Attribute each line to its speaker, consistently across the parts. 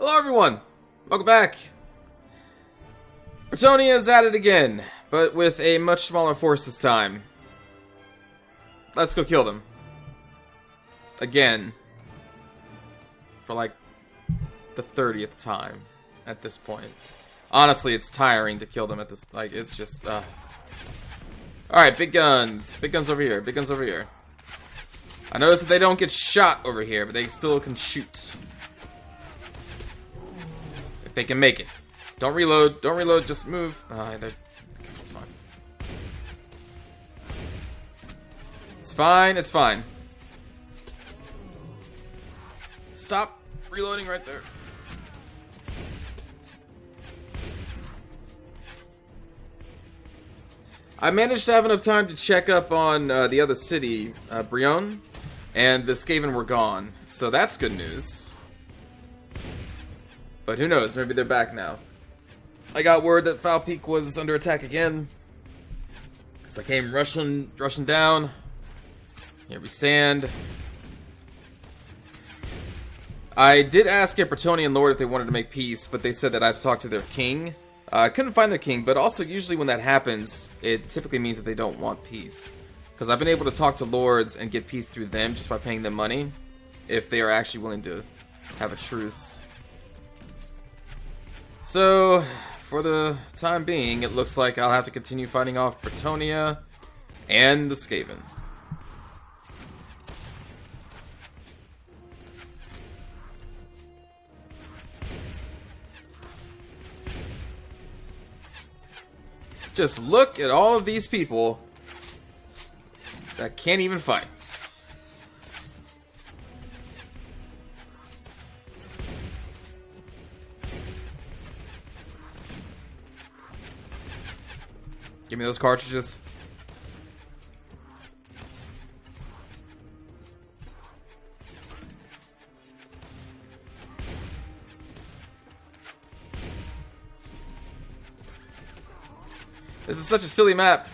Speaker 1: Hello everyone! Welcome back! Bretonnia is at it again, but with a much smaller force this time. Let's go kill them. Again. For like the 30th time at this point. Honestly, it's tiring to kill them at this, like, it's just, Alright, big guns. Big guns over here, big guns over here. I noticed that they don't get shot over here, but they still can shoot. If they can make it. Don't reload, just move. It's fine. It's fine, it's fine. Stop reloading right there. I managed to have enough time to check up on the other city, Brionne, and the Skaven were gone. So that's good news. But who knows, maybe they're back now. I got word that Foul Peak was under attack again. So I came rushing down. Here we stand. I did ask a Bretonnian Lord if they wanted to make peace, but they said that I have to talk to their king. I couldn't find their king, but also usually when that happens, it typically means that they don't want peace. Because I've been able to talk to lords and get peace through them just by paying them money, if they are actually willing to have a truce. So, for the time being, it looks like I'll have to continue fighting off Bretonnia and the Skaven. Just look at all of these people that can't even fight. Give me those cartridges. This is such a silly map.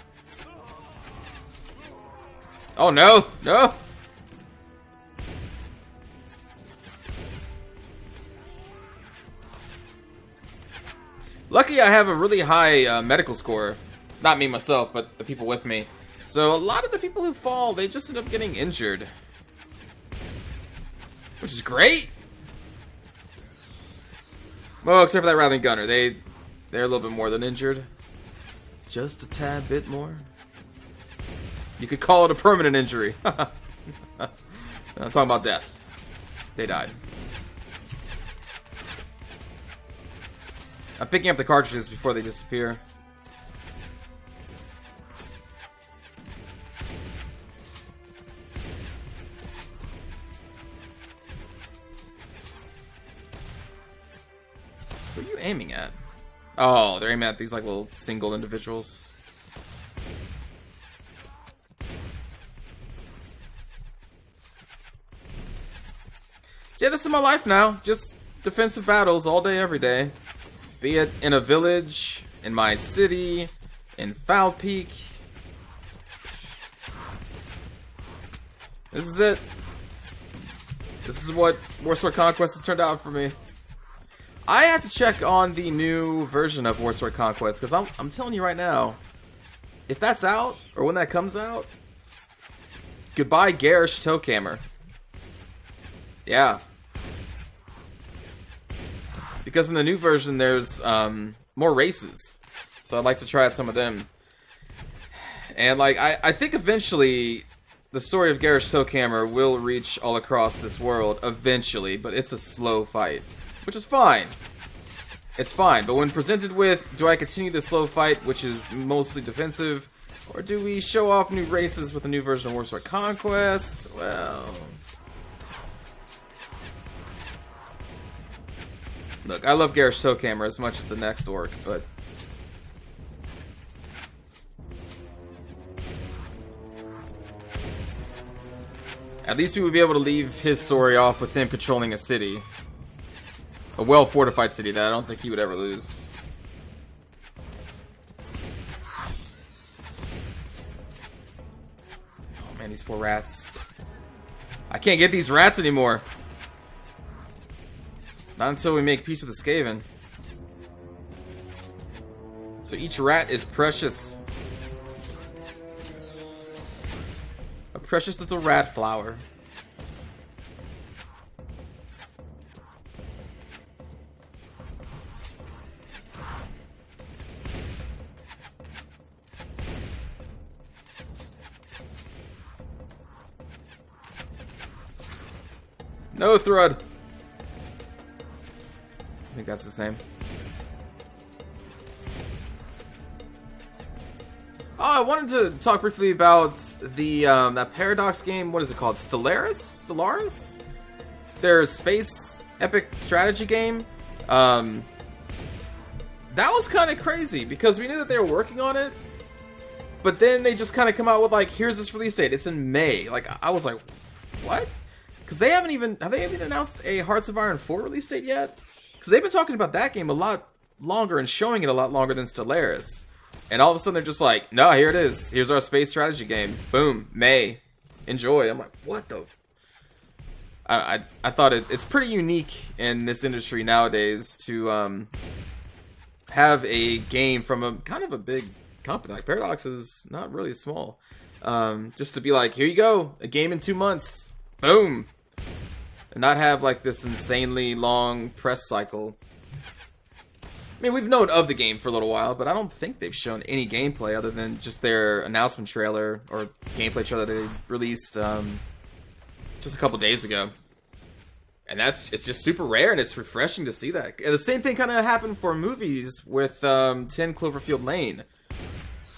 Speaker 1: Oh no, no. Lucky I have a really high medical score. Not me myself, but the people with me. So a lot of the people who fall, they just end up getting injured. Which is great. Well, except for that Rattling Gunner. They're a little bit more than injured. Just a tad bit more. You could call it a permanent injury. I'm talking about death. They died. I'm picking up the cartridges before they disappear. What are you aiming at? Oh, they're aiming at these like little single individuals. So yeah, this is my life now. Just defensive battles all day, every day. Be it in a village, in my city, in Foul Peak. This is it. This is what Warsword Conquest has turned out for me. I have to check on the new version of Warsword Conquest, because I'm telling you right now, if that's out, or when that comes out, goodbye garish tokshen. Yeah. Because in the new version, there's more races. So I'd like to try out some of them. And like, I think eventually, the story of garish tokshen will reach all across this world, eventually, but it's a slow fight. Which is fine. It's fine, but when presented with, do I continue the slow fight, which is mostly defensive, or do we show off new races with a new version of Warsword Conquest? Well... Look, I love garish tokshen as much as the next orc, but... At least we would be able to leave his story off with him controlling a city. A well-fortified city that I don't think he would ever lose. Oh man, these poor rats. I can't get these rats anymore. Not until we make peace with the Skaven. So each rat is precious. A precious little rat flower. No Thrud. I think that's his name. Oh, I wanted to talk briefly about the that Paradox game. What is it called? Stellaris? Their space epic strategy game. That was kind of crazy because we knew that they were working on it, but then they just kind of come out with like, here's this release date. It's in May. Like I was like, what? Because they haven't even announced a Hearts of Iron 4 release date yet? Because they've been talking about that game a lot longer and showing it a lot longer than Stellaris. And all of a sudden they're just like, no, here it is. Here's our space strategy game. Boom. May. Enjoy. I'm like, what the? I thought it's pretty unique in this industry nowadays to have a game from a kind of a big company. Like Paradox is not really small. Just to be like, here you go. A game in 2 months. Boom. And not have like this insanely long press cycle. I mean, we've known of the game for a little while, but I don't think they've shown any gameplay other than just their announcement trailer or gameplay trailer they released just a couple days ago. And it's just super rare and it's refreshing to see that. And the same thing kind of happened for movies with 10 Cloverfield Lane.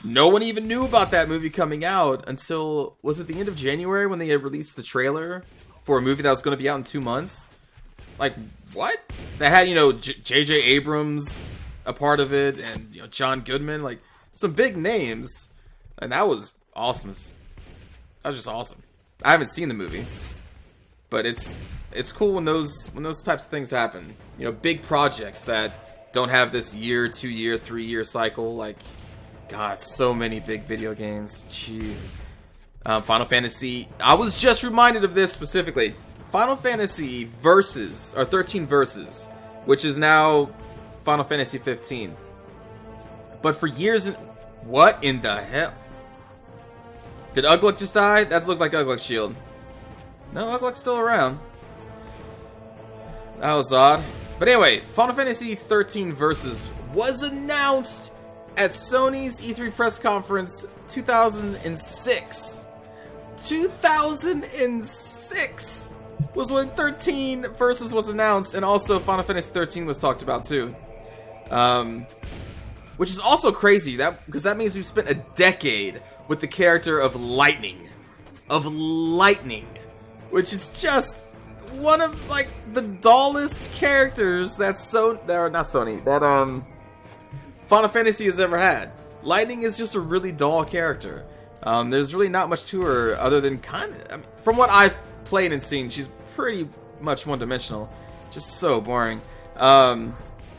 Speaker 1: No one even knew about that movie coming out until, was it the end of January when they had released the trailer for a movie that was going to be out in 2 months? Like, what? That had, you know, J.J. Abrams a part of it, and, you know, John Goodman, like, some big names. And that was awesome. That was just awesome. I haven't seen the movie, but it's cool when those types of things happen. You know, big projects that don't have this year, 2 year, 3 year cycle. Like, God, so many big video games. Jeez. Final Fantasy. I was just reminded of this specifically. Final Fantasy Versus, or 13 Versus, which is now Final Fantasy 15. But for years, what in the hell? Did Ugluk just die? That looked like Ugluk's shield. No, Ugluk's still around. That was odd. But anyway, Final Fantasy 13 Versus was announced at Sony's E3 press conference 2006. 2006 was when 13 Versus was announced, and also Final Fantasy 13 was talked about too. Which is also crazy, because that means we've spent a decade with the character of Lightning. Which is just one of like the dullest characters that Final Fantasy has ever had. Lightning is just a really dull character. There's really not much to her other than from what I've played and seen, she's pretty much one-dimensional. Just so boring. But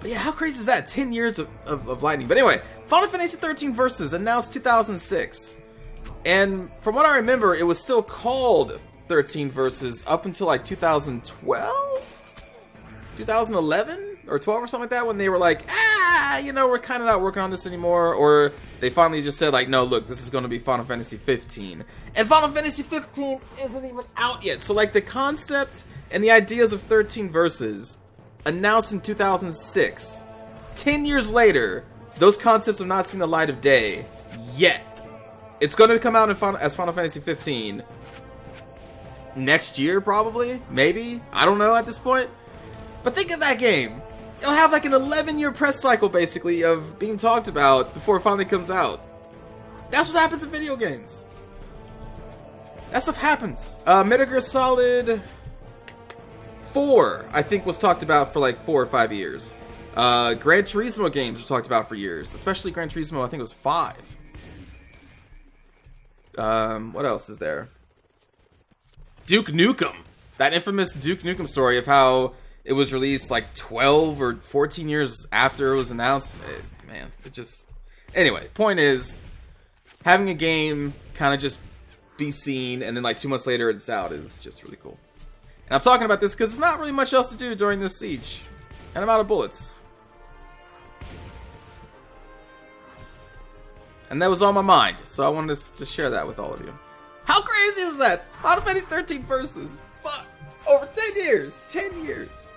Speaker 1: yeah, how crazy is that? 10 years of Lightning. But anyway, Final Fantasy 13 Versus announced 2006. And from what I remember, it was still called 13 Versus up until like 2012? 2011? Or 12 or something like that, when they were like, you know, we're kind of not working on this anymore. Or they finally just said like, no, look, this is going to be Final Fantasy 15. And Final Fantasy 15 isn't even out yet. So like the concept and the ideas of 13 Versus announced in 2006. 10 years later, those concepts have not seen the light of day yet. It's going to come out as Final Fantasy 15 next year, probably, maybe. I don't know at this point. But think of that game. It'll have like an 11-year press cycle, basically, of being talked about before it finally comes out. That's what happens in video games. That stuff happens. Metal Gear Solid 4, I think, was talked about for like 4 or 5 years. Gran Turismo games were talked about for years. Especially Gran Turismo, I think it was 5. What else is there? Duke Nukem. That infamous Duke Nukem story of how it was released like 12 or 14 years after it was announced. Anyway, point is, having a game kind of just be seen and then like 2 months later it's out is just really cool. And I'm talking about this because there's not really much else to do during this siege. And I'm out of bullets. And that was on my mind, so I wanted to share that with all of you. How crazy is that? Final Fantasy 13 versus. Fuck. Over 10 years. 10 years.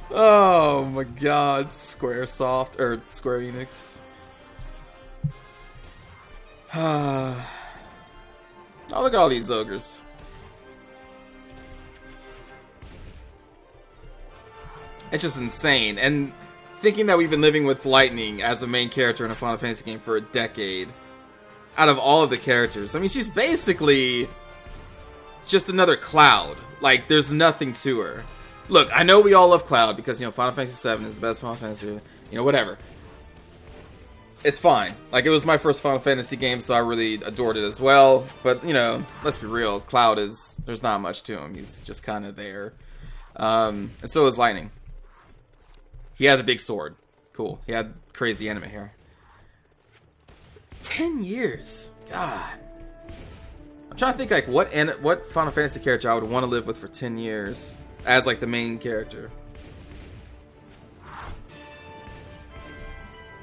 Speaker 1: Oh my god. Squaresoft, or Square Enix. Oh, look at all these ogres. It's just insane. And thinking that we've been living with Lightning as a main character in a Final Fantasy game for a decade, out of all of the characters, I mean, she's basically just another Cloud. Like, there's nothing to her. Look, I know we all love Cloud because, you know, Final Fantasy VII is the best Final Fantasy, you know, whatever. It's fine. Like, it was my first Final Fantasy game, so I really adored it as well. But, you know, let's be real, Cloud is, there's not much to him. He's just kind of there. And so is Lightning. He had a big sword. Cool. He had crazy anime hair. 10 years. God. I'm trying to think, like, what Final Fantasy character I would want to live with for 10 years as, like, the main character.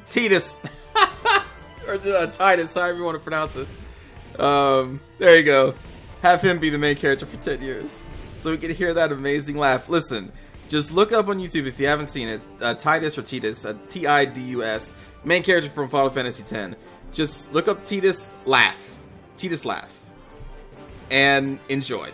Speaker 1: Titus. Or Titus, however you want to pronounce it. There you go. Have him be the main character for 10 years. So we can hear that amazing laugh. Listen. Just look up on YouTube if you haven't seen it. Titus or Titus, Tidus, main character from Final Fantasy X. Just look up Titus laugh. Titus laugh. And enjoy.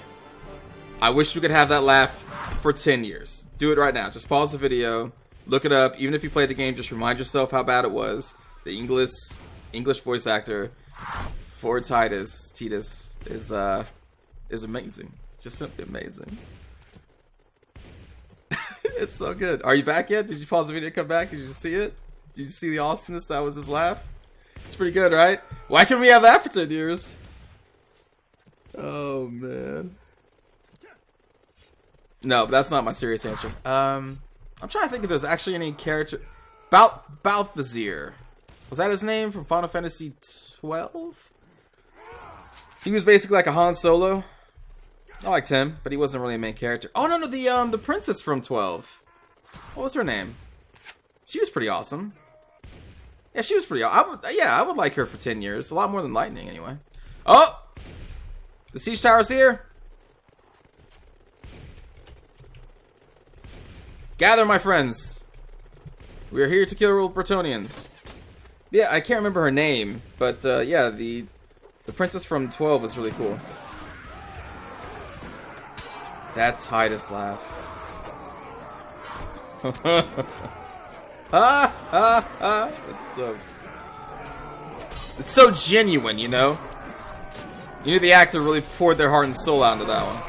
Speaker 1: I wish we could have that laugh for 10 years. Do it right now. Just pause the video. Look it up. Even if you play the game, just remind yourself how bad it was. The English voice actor for Titus is amazing. Just simply amazing. It's so good. Are you back yet? Did you pause the video and come back? Did you see it? Did you see the awesomeness that was his laugh? It's pretty good, right? Why couldn't we have that for 10 years? Oh, man. No, but that's not my serious answer. I'm trying to think if there's actually any character... Balthazar. Was that his name from Final Fantasy 12? He was basically like a Han Solo. I liked him, but he wasn't really a main character. Oh no, the princess from 12. What was her name? She was pretty awesome. Yeah, she was pretty. I would like her for 10 years. A lot more than Lightning, anyway. Oh, the siege tower's here. Gather, my friends. We are here to kill Bretonnians. Yeah, I can't remember her name, but yeah, the princess from 12 was really cool. That Titus laugh. It's so genuine, you know? You knew the actor really poured their heart and soul out into that one.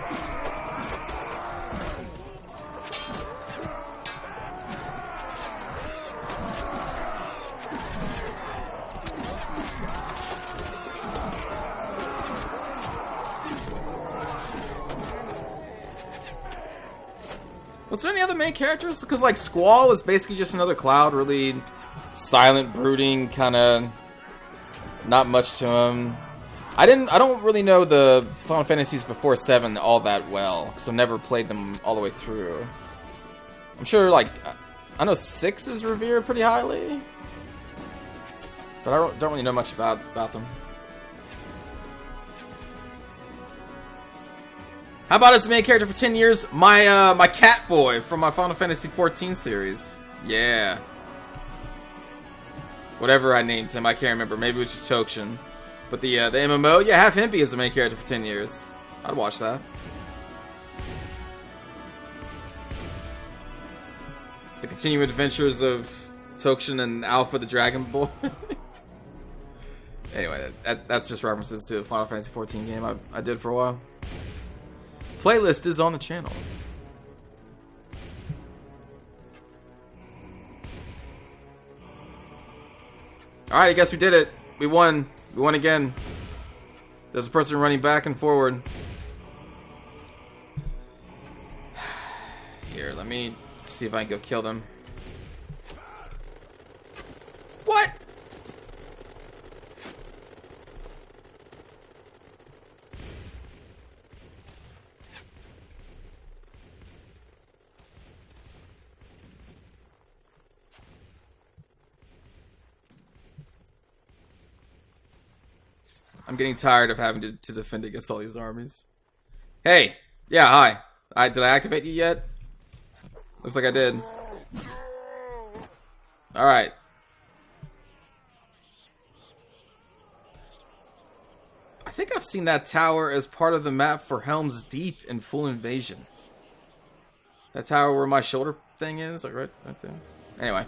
Speaker 1: Was there any other main characters? Because, like, Squall was basically just another Cloud, really silent, brooding, kind of not much to him. I don't really know the Final Fantasies before 7 all that well, because I've never played them all the way through. I'm sure, like, I know 6 is revered pretty highly, but I don't really know much about them. How about as the main character for 10 years? My cat boy from my Final Fantasy 14 series. Yeah. Whatever I named him, I can't remember. Maybe it was just Tokshen. But the MMO, yeah, have him be as the main character for 10 years. I'd watch that. The continuing adventures of Tokshen and Alpha the Dragon Boy. Anyway, that's just references to a Final Fantasy 14 game I did for a while. Playlist is on the channel. Alright, I guess we did it. We won. We won again. There's a person running back and forward. Here, let me see if I can go kill them. What? I'm getting tired of having to defend against all these armies. Hey! Yeah, hi. Did I activate you yet? Looks like I did. Alright. I think I've seen that tower as part of the map for Helm's Deep in Full Invasion. That tower where my shoulder thing is, like right there. Anyway.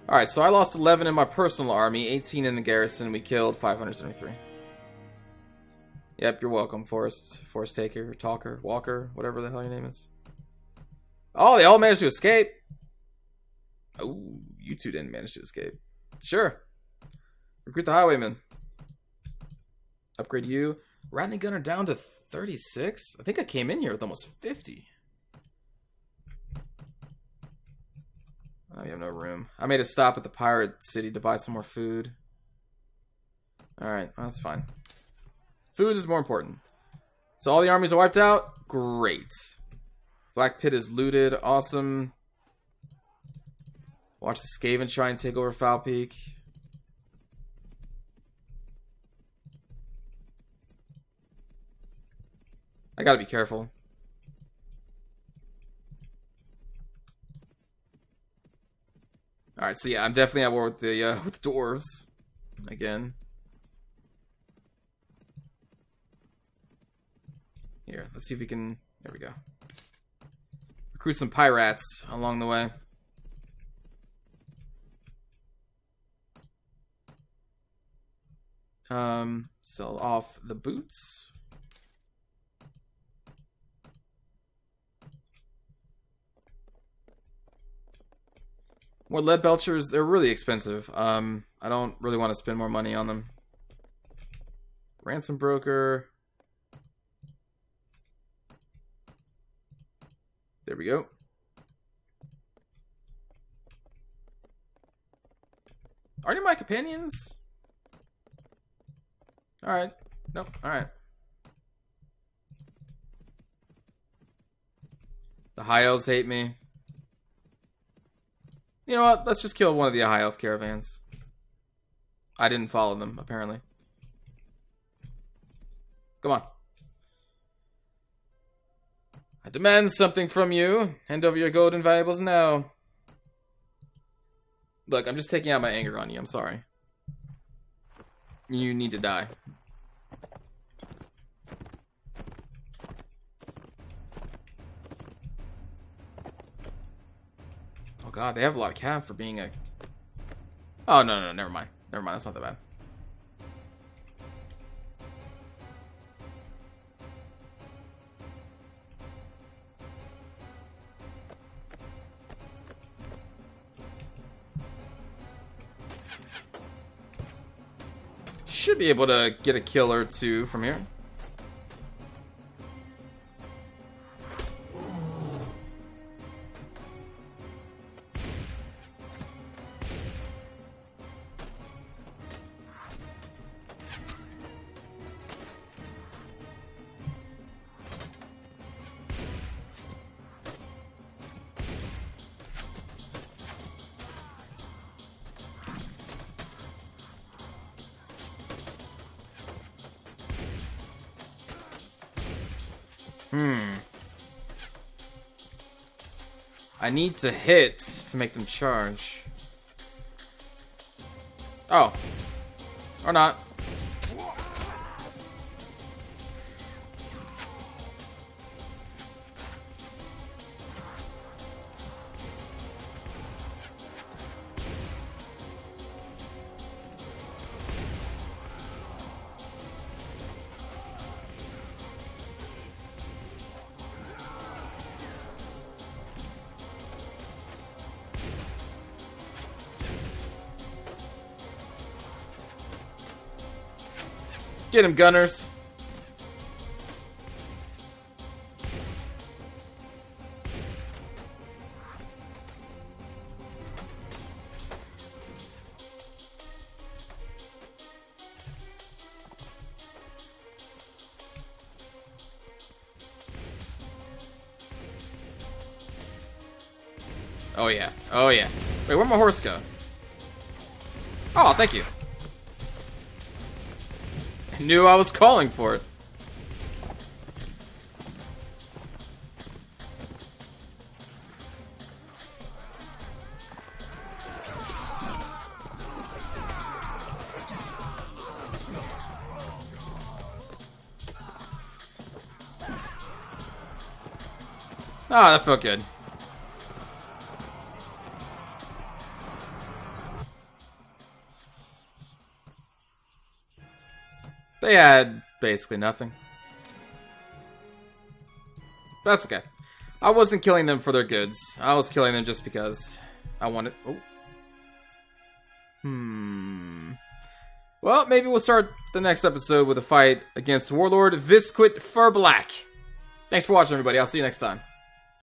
Speaker 1: Alright, so I lost 11 in my personal army, 18 in the garrison, we killed 573. Yep, you're welcome, Forest Taker, Talker, Walker, whatever the hell your name is. Oh, they all managed to escape. Oh, you two didn't manage to escape. Sure. Recruit the highwayman. Upgrade you. Rattling gunner down to 36? I think I came in here with almost 50. Oh, you have no room. I made a stop at the pirate city to buy some more food. Alright, well, that's fine. Food is more important. So all the armies are wiped out? Great. Black Pit is looted. Awesome. Watch the Skaven try and take over Foul Peak. I gotta be careful. Alright, so yeah, I'm definitely at war with the dwarves. Again. Here, let's see if we can... There we go. Recruit some pirates along the way. Sell off the boots. More lead belchers, they're really expensive. I don't really want to spend more money on them. Ransom broker. There we go. Are any of my companions? Alright. Nope. Alright. The High Elves hate me. You know what? Let's just kill one of the High Elf caravans. I didn't follow them, apparently. Come on. I demand something from you. Hand over your gold and valuables now. Look, I'm just taking out my anger on you. I'm sorry. You need to die. Oh god, they have a lot of cav for being a... Oh, no, never mind. Never mind, that's not that bad. Should be able to get a kill or two from here. I need to hit to make them charge. Oh. Or not. Get him, gunners. Oh yeah. Oh yeah. Wait, where'd my horse go? Oh, thank you. Knew I was calling for it. Ah, that felt good. They had basically nothing. That's okay. I wasn't killing them for their goods. I was killing them just because I wanted... Oh. Well, maybe we'll start the next episode with a fight against Warlord Visquit Furblack. Thanks for watching, everybody. I'll see you next time.